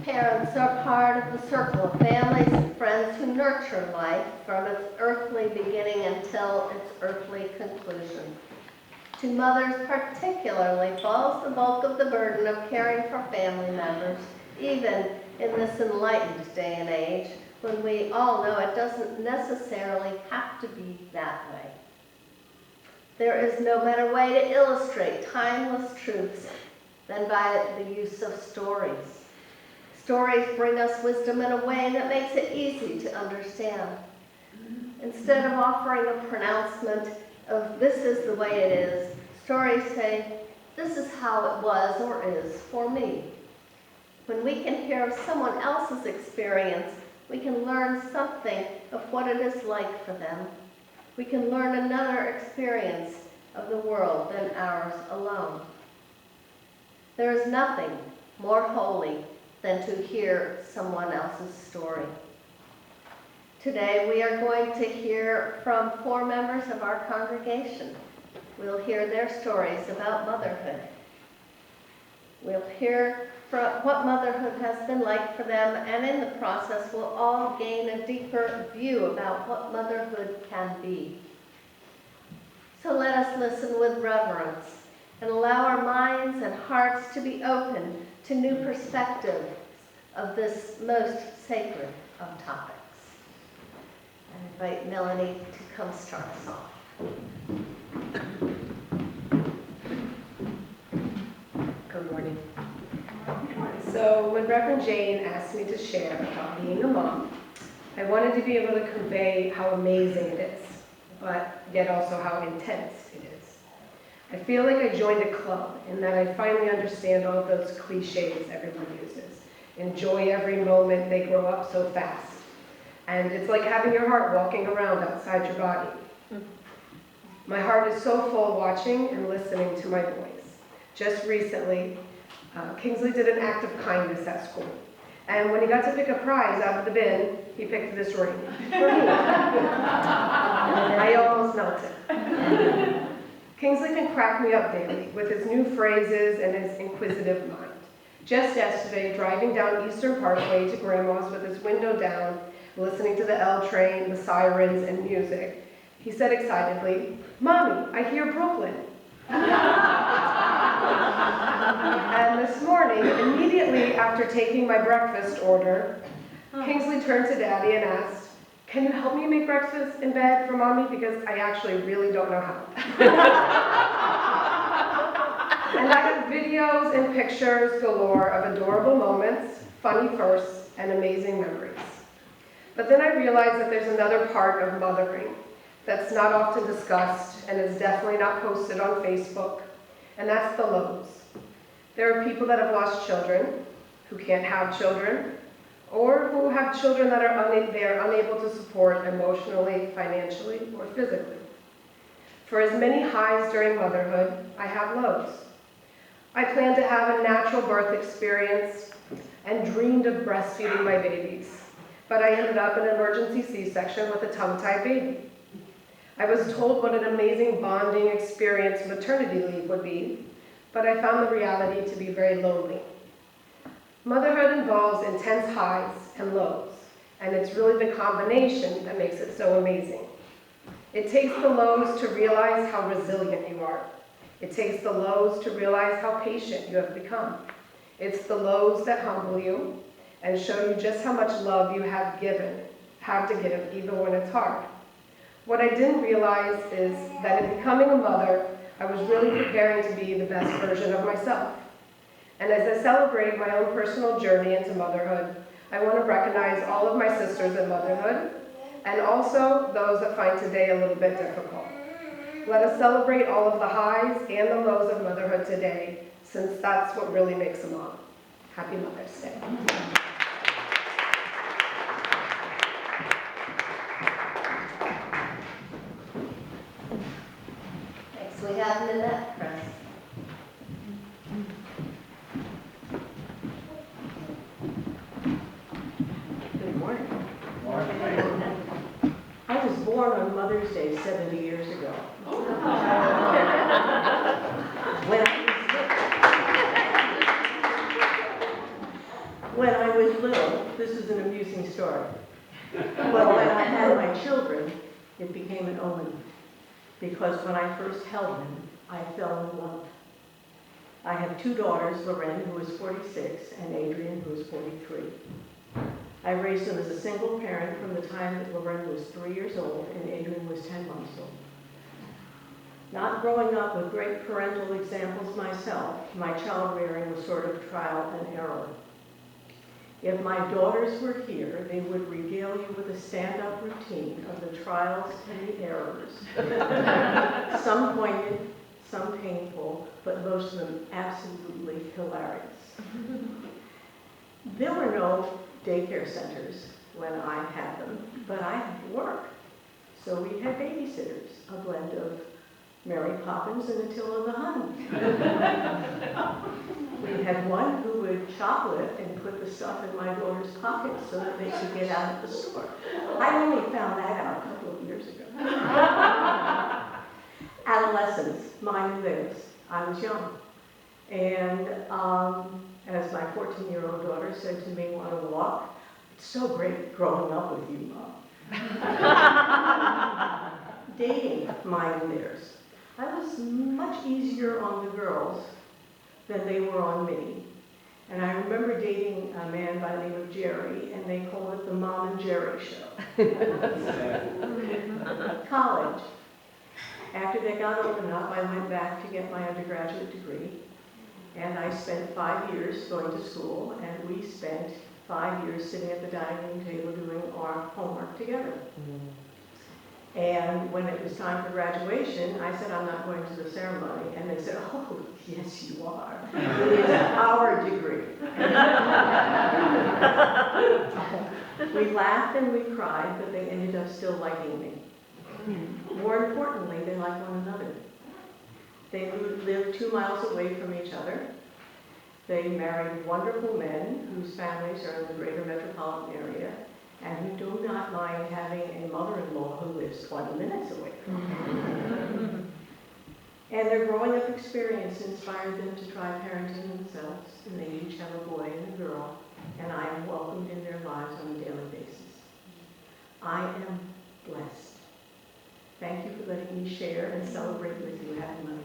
Parents are part of the circle of families and friends who nurture life from its earthly beginning until its earthly conclusion. To mothers particularly falls the bulk of the burden of caring for family members, even in this enlightened day and age, when we all know it doesn't necessarily have to be that way. There is no better way to illustrate timeless truths than by the use of stories. Stories bring us wisdom in a way that makes it easy to understand. Instead of offering a pronouncement of this is the way it is, stories say, this is how it was or is for me. When we can hear of someone else's experience, we can learn something of what it is like for them. We can learn another experience of the world than ours alone. There is nothing more holy than to hear someone else's story. Today we are going to hear from 4 members of our congregation. We'll hear their stories about motherhood. We'll hear from what motherhood has been like for them, and in the process we'll all gain a deeper view about what motherhood can be. So let us listen with reverence and allow our minds and hearts to be open to new perspectives of this most sacred of topics. I invite Melanie to come start us off. Good morning. So when Reverend Jane asked me to share about being a mom, I wanted to be able to convey how amazing it is, but yet also how intense it is. I feel like I joined a club in that I finally understand all of those cliches everyone uses. Enjoy every moment, they grow up so fast. And it's like having your heart walking around outside your body. My heart is so full watching and listening to my voice. Just recently, Kingsley did an act of kindness at school. And when he got to pick a prize out of the bin, he picked this ring for me. I almost melted. Kingsley can crack me up daily with his new phrases and his inquisitive mind. Just yesterday, driving down Eastern Parkway to Grandma's with his window down, listening to the L train, the sirens, and music, he said excitedly, "Mommy, I hear Brooklyn." And this morning, immediately after taking my breakfast order, Kingsley turned to Daddy and asked, "Can you help me make breakfast in bed for Mommy? Because I actually really don't know how." And I have videos and pictures galore of adorable moments, funny firsts, and amazing memories. But then I realized that there's another part of mothering that's not often discussed and is definitely not posted on Facebook, and that's the lows. There are people that have lost children, who can't have children, or who have children that they are unable to support emotionally, financially, or physically. For as many highs during motherhood, I have lows. I planned to have a natural birth experience and dreamed of breastfeeding my babies, but I ended up in an emergency C-section with a tongue-tied baby. I was told what an amazing bonding experience maternity leave would be, but I found the reality to be very lonely. Motherhood involves intense highs and lows, and it's really the combination that makes it so amazing. It takes the lows to realize how resilient you are. It takes the lows to realize how patient you have become. It's the lows that humble you and show you just how much love you have to give, even when it's hard. What I didn't realize is that in becoming a mother, I was really preparing to be the best version of myself. And as I celebrate my own personal journey into motherhood, I want to recognize all of my sisters in motherhood, and also those that find today a little bit difficult. Let us celebrate all of the highs and the lows of motherhood today, since that's what really makes a mom. Happy Mother's Day. Next we have Nanette Press. Good morning. I was born on Mother's Day 70 years ago. When I was little, this is an amusing story. Well, when I had my children, it became an omen. Because when I first held them, I fell in love. I have two daughters, Lorraine, who is 46, and Adrian, who is 43. I raised them as a single parent from the time that Lorraine was 3 years old and Adrian was 10 months old. Not growing up with great parental examples myself, my child rearing was sort of trial and error. If my daughters were here, they would regale you with a stand-up routine of the trials and the errors. Some poignant, some painful, but most of them absolutely hilarious. There were no daycare centers when I had them, but I had to work. So we had babysitters, a blend of Mary Poppins and Attila the Hun. We had one who would shoplift and put the stuff in my daughter's pockets so that they could get out of the store. I only found that out a couple of years ago. Adolescence, mine and theirs. I was young. And as my 14-year-old daughter said to me, "Want to walk? It's so great growing up with you, Mom." Dating, mine and theirs. I was much easier on the girls than they were on me. And I remember dating a man by the name of Jerry, and they called it the Mom and Jerry Show. College. After they got old enough, I went back to get my undergraduate degree. And I spent 5 years going to school, and we spent 5 years sitting at the dining room table doing our homework together. And when it was time for graduation, I said, "I'm not going to the ceremony." And they said, "Oh, yes, you are. It's our degree." We laughed and we cried, but they ended up still liking me. More importantly, they like one another. They live 2 miles away from each other. They married wonderful men whose families are in the greater metropolitan area and who do not mind having a mother-in-law who lives 20 minutes away from them. And their growing up experience inspired them to try parenting themselves, and they each have a boy and a girl, and I am welcomed in their lives on a daily basis. I am blessed. Thank you for letting me share and celebrate with you. Happy Mother's Day.